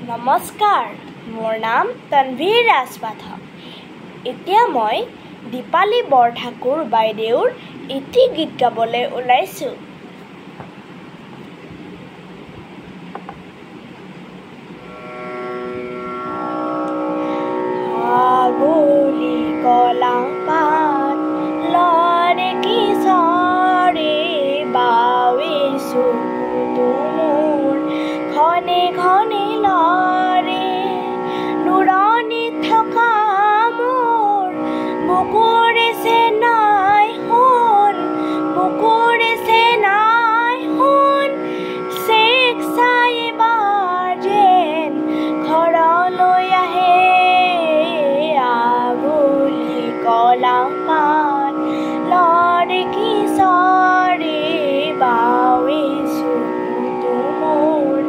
নমস্কাৰ, মোৰ নাম তনভীৰ ৰাজমাধৱ। এতিয়া মই দীপালী বৰঠাকুৰ বাইদেউৰ এটি গীত গাবলৈ ওলাইছোঁ। আগলি কলা পাত লৰে কিশোৰে বাৱিছো তুমুৰ ঘনে ঘনে লৰে নুৰণিত থকা মোৰ বুকুৰে চেনাই শুন, বুকুৰে চেনাই শুন, চেক চাই বাজেন ঘৰলৈ আহে। আগলি কলা পাত লৰে কিশোৰে বাৱিছো তুমুৰ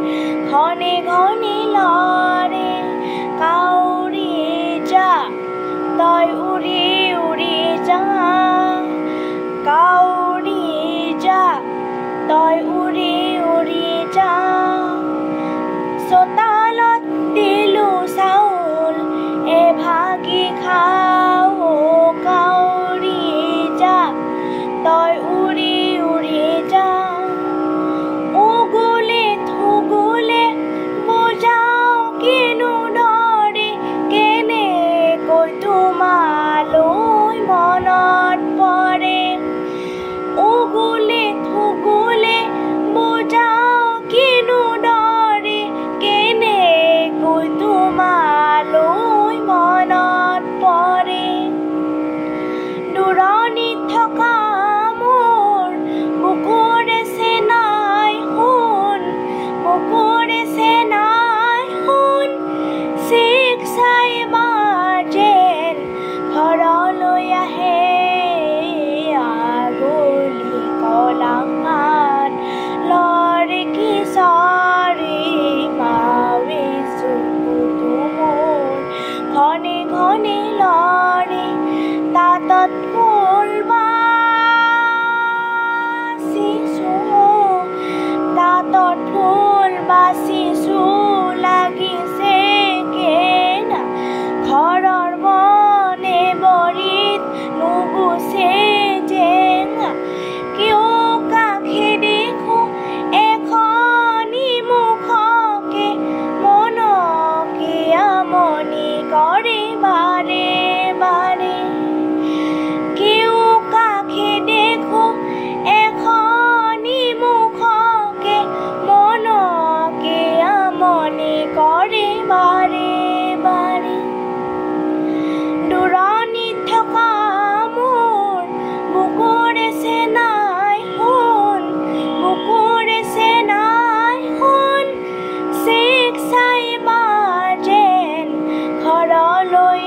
ঘনে ঘনে লৰে কাউৰী যা তই উৰি উৰি যা, কাউৰী যা তই উৰি উৰি যা, চোতালত দিলো চাউল এভাগি খাও, কাউৰী যা তই উৰি উৰি যা, উগুলে থুগুলে বুজাও কিনো দৰে কেনেকৈ তোমালৈ মনত পৰে, উগুলে থুগুলে বুজাও কিনো দৰে কেনেকৈ তোমালৈ মনত পৰে। দূৰণিত থকা মোৰ বুকুৰে চেনাই শুন, বুকুৰে চেনাই শুন, চেক চাই বাজেন ঘৰলৈ আহে। আগলি কলা পাত লৰে কিশোৰে বাৱিছো তুমুৰ ঘনে ঘনে লৰে তাঁতত ফুল বাচিছো, তাঁতত ফুল বাচিছো লাগিছে কেনা ঘৰৰ বনে বৰিত নুগুছে জেঙা, কিয় কাষে দেখো এখনি মুখকে মনকে আমনি কৰে বাৰে বাৰে, কিয় কাষে দেখো এখনি মুখকে মনকে আমনি কৰে বাৰে বাৰে। দূৰণিত থকা মোৰ বুকুৰে চেনাই শুন, বুকুৰে চেনাই শুন, চেক চাই বাজেন ঘৰলৈ